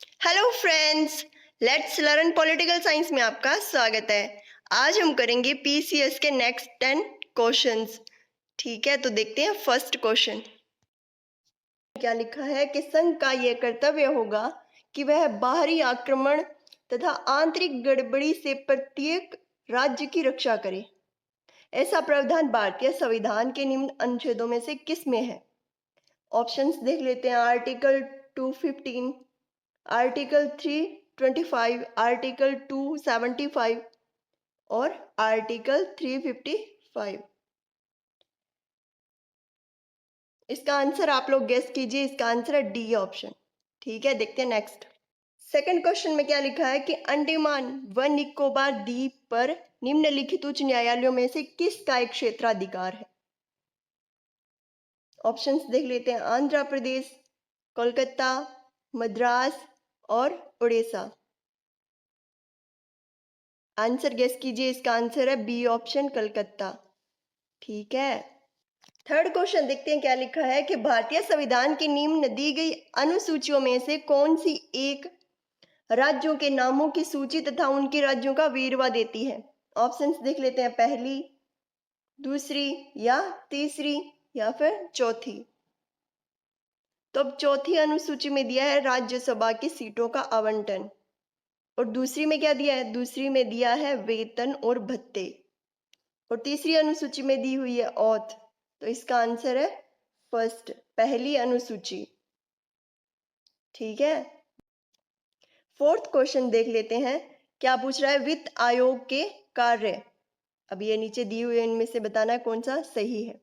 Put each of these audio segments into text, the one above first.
Hello friends, let's learn political science में आपका स्वागत है। आज हम करेंगे पीसीएस के नेक्स्ट 10 क्वेश्चंस। ठीक है, तो देखते हैं फर्स्ट क्वेश्चन क्या लिखा है कि संघ का यह कर्तव्य होगा कि वह बाहरी आक्रमण तथा आंतरिक गड़बड़ी से प्रत्येक राज्य की रक्षा करे। ऐसा प्रावधान भारतीय संविधान के निम्न अनुच्छेदों में से किस में है? ऑप्शंस देख लेते हैं। आर्टिकल 215, आर्टिकल 325, आर्टिकल 275 और आर्टिकल 355। इसका आंसर आप लोग गेस कीजिए। इसका आंसर है डी ऑप्शन। ठीक है, देखते हैं नेक्स्ट। सेकंड क्वेश्चन में क्या लिखा है कि अंडमान व निकोबार द्वीप पर निम्नलिखित उच्च न्यायालयों में से किसका एक क्षेत्राधिकार है? ऑप्शंस देख लेते हैं। आंध्र प्रदेश, कोलकाता, मद्रास और उड़ीसा। आंसर गेस कीजिए। इसका आंसर है बी ऑप्शन, कलकत्ता। ठीक है, थर्ड क्वेश्चन देखते हैं क्या लिखा है कि भारतीय संविधान की निम्न दी गई अनुसूचियों में से कौन सी एक राज्यों के नामों की सूची तथा उनके राज्यों का वेरवा देती है? ऑप्शंस देख लेते हैं। पहली, दूसरी या तीसरी या फिर चौथी। तो अब चौथी अनुसूची में दिया है राज्यसभा की सीटों का आवंटन, और दूसरी में क्या दिया है? दूसरी में दिया है वेतन और भत्ते, और तीसरी अनुसूची में दी हुई है औथ। तो इसका आंसर है फर्स्ट, पहली अनुसूची। ठीक है, फोर्थ क्वेश्चन देख लेते हैं। क्या पूछ रहा है? वित्त आयोग के कार्य। अब ये नीचे दिए हुए इनमें से बताना है कौन सा सही है।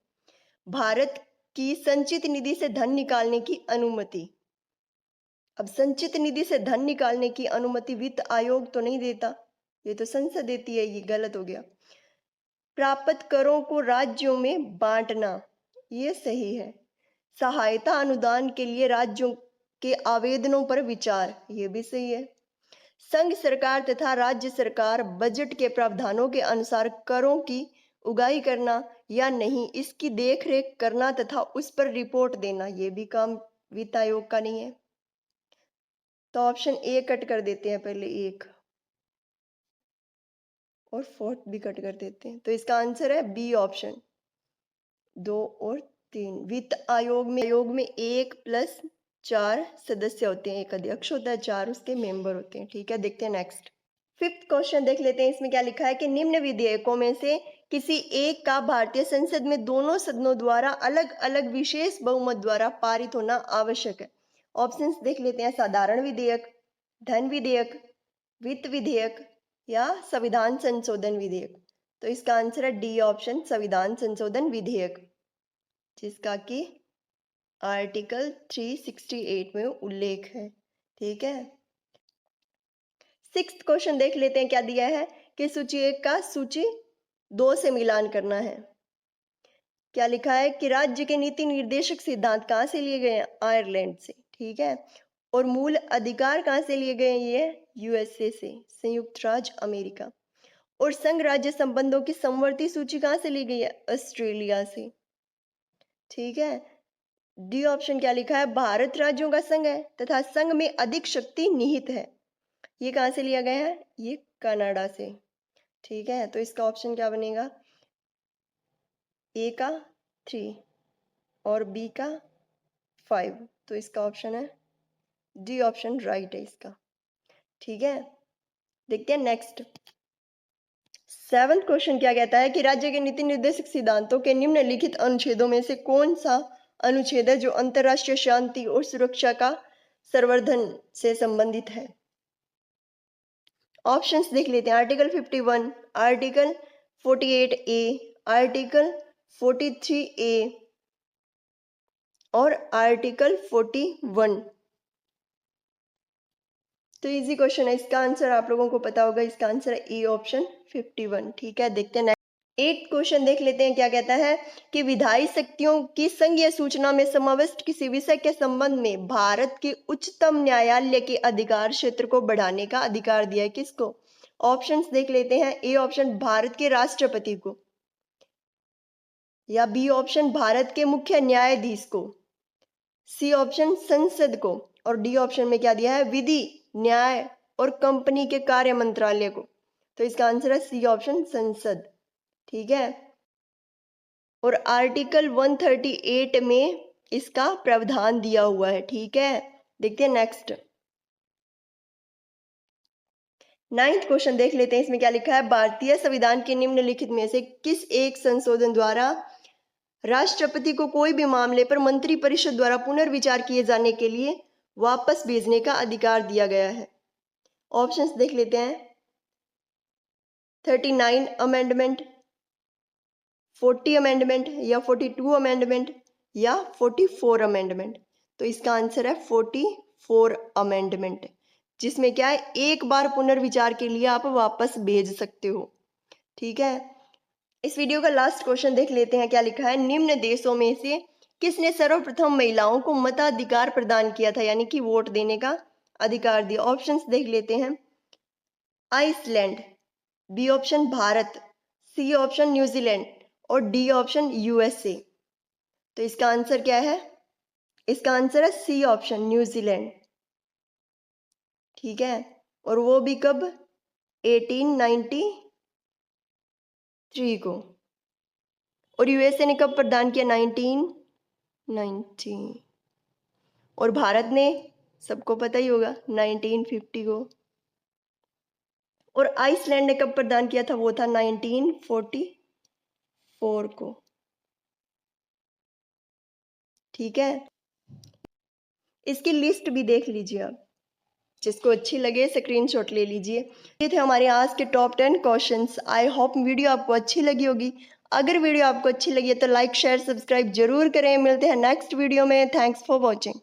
भारत की संचित निधि से धन निकालने की अनुमति। अब संचित निधि से धन निकालने की अनुमति वित्त आयोग तो नहीं देता, ये तो संसद देती है। ये गलत हो गया। प्राप्त करों को राज्यों में बांटना, ये सही है। सहायता अनुदान के लिए राज्यों के आवेदनों पर विचार, ये भी सही है। संघ सरकार तथा राज्य सरकार बजट के प्रावधानों के अनुसार करों की उगाही करना या नहीं, इसकी देखरेख करना तथा उस पर रिपोर्ट देना, ये भी काम वित्त आयोग का नहीं है। तो ऑप्शन ए कट कर देते हैं, पहले एक, और फोर्थ भी कट कर देते हैं। तो इसका आंसर है बी ऑप्शन, 2 और 3। वित्त आयोग में 1+4 सदस्य होते हैं। एक अध्यक्ष होता है, 4 उसके मेंबर होते हैं। ठीक है, देखते हैं नेक्स्ट। फिफ्थ क्वेश्चन देख लेते हैं। इसमें क्या लिखा है कि निम्न विधेयकों में से किसी एक का भारतीय संसद में दोनों सदनों द्वारा अलग अलग विशेष बहुमत द्वारा पारित होना आवश्यक है। ऑप्शंस देख लेते हैं। साधारण विधेयक, धन विधेयक, वित्त विधेयक या संविधान संशोधन विधेयक। तो इसका आंसर है डी ऑप्शन, संविधान संशोधन विधेयक, जिसका कि आर्टिकल 368 में उल्लेख है। ठीक है, सिक्स्थ क्वेश्चन देख लेते हैं। क्या दिया है कि सूची 1 का सूची 2 से मिलान करना है। क्या लिखा है कि राज्य के नीति निर्देशक सिद्धांत कहाँ से लिए गए हैं? आयरलैंड से। ठीक है, और मूल अधिकार कहाँ से लिए गए हैं? ये यूएसए से, संयुक्त राज्य अमेरिका। और संघ राज्य संबंधों की समवर्ती सूची कहाँ से ली गई है? ऑस्ट्रेलिया से। ठीक है, डी ऑप्शन क्या लिखा है? भारत राज्यों का संघ है तथा संघ में अधिक शक्ति निहित है। ये कहाँ से लिया गया है? ये कनाडा से। ठीक है, तो इसका ऑप्शन क्या बनेगा? ए का 3 और बी का 5। तो इसका ऑप्शन है डी ऑप्शन, राइट है इसका। ठीक है, देखते हैं नेक्स्ट। सेवंथ क्वेश्चन क्या कहता है कि राज्य के नीति निर्देशक सिद्धांतों के निम्नलिखित अनुच्छेदों में से कौन सा अनुच्छेद है जो अंतरराष्ट्रीय शांति और सुरक्षा का संवर्धन से संबंधित है? ऑप्शंस देख लेते हैं। Article 51, article 48A, article 43A और आर्टिकल 41। तो इजी क्वेश्चन है, इसका आंसर आप लोगों को पता होगा। इसका आंसर है ए ऑप्शन, 51। ठीक है, देखते हैं नेक्स्ट। 8 क्वेश्चन देख लेते हैं। क्या कहता है कि विधायी शक्तियों की संघीय सूचना में समाविष्ट किसी विषय के संबंध में भारत के उच्चतम न्यायालय के अधिकार क्षेत्र को बढ़ाने का अधिकार दिया है किसको? ऑप्शंस देख लेते हैं। ए ऑप्शन, भारत के राष्ट्रपति को, या बी ऑप्शन, भारत के मुख्य न्यायाधीश को, सी ऑप्शन, संसद को, और डी ऑप्शन में क्या दिया है, विधि, न्याय और कंपनी के कार्य मंत्रालय को। तो इसका आंसर है सी ऑप्शन, संसद। ठीक है, और आर्टिकल 138 में इसका प्रावधान दिया हुआ है। ठीक है, देखते हैं नेक्स्ट 9th क्वेश्चन देख लेते हैं। इसमें क्या लिखा है, भारतीय संविधान के निम्नलिखित में से किस एक संशोधन द्वारा राष्ट्रपति को कोई भी मामले पर मंत्रिपरिषद द्वारा पुनर्विचार किए जाने के लिए वापस भेजने का अधिकार दिया गया है? ऑप्शंस देख लेते हैं, 39 अमेंडमेंट, 40 अमेंडमेंट या 42 अमेंडमेंट या 44 अमेंडमेंट। तो इसका आंसर है 44 अमेंडमेंट, जिसमें क्या है, एक बार पुनर्विचार के लिए आप वापस भेज सकते हो। ठीक है, इस वीडियो का लास्ट क्वेश्चन देख लेते हैं। क्या लिखा है, निम्न देशों में से किसने सर्वप्रथम महिलाओं को मताधिकार प्रदान किया था, यानी कि वोट देने का अधिकार दिया? ऑप्शंस देख लेते हैं, Iceland, B option Bharat, C option New Zealand और डी ऑप्शन यूएसए। तो इसका आंसर क्या है, इसका आंसर है सी ऑप्शन, न्यूजीलैंड। ठीक है, और वो भी कब, 1893 को। और यूएसए ने कब प्रदान किया, 1990। और भारत ने, सबको पता ही होगा, 1950 को। और आइसलैंड ने कब प्रदान किया था, वो था 1944 को। ठीक है, इसकी लिस्ट भी देख लीजिए आप, जिसको अच्छी लगे स्क्रीनशॉट ले लीजिए। ये थे हमारे आज के top 10 questions. I hope video आपको अच्छी लगी होगी। अगर वीडियो आपको अच्छी लगी है तो लाइक शेयर सब्सक्राइब जरूर करें। मिलते हैं नेक्स्ट वीडियो में। Thanks for watching.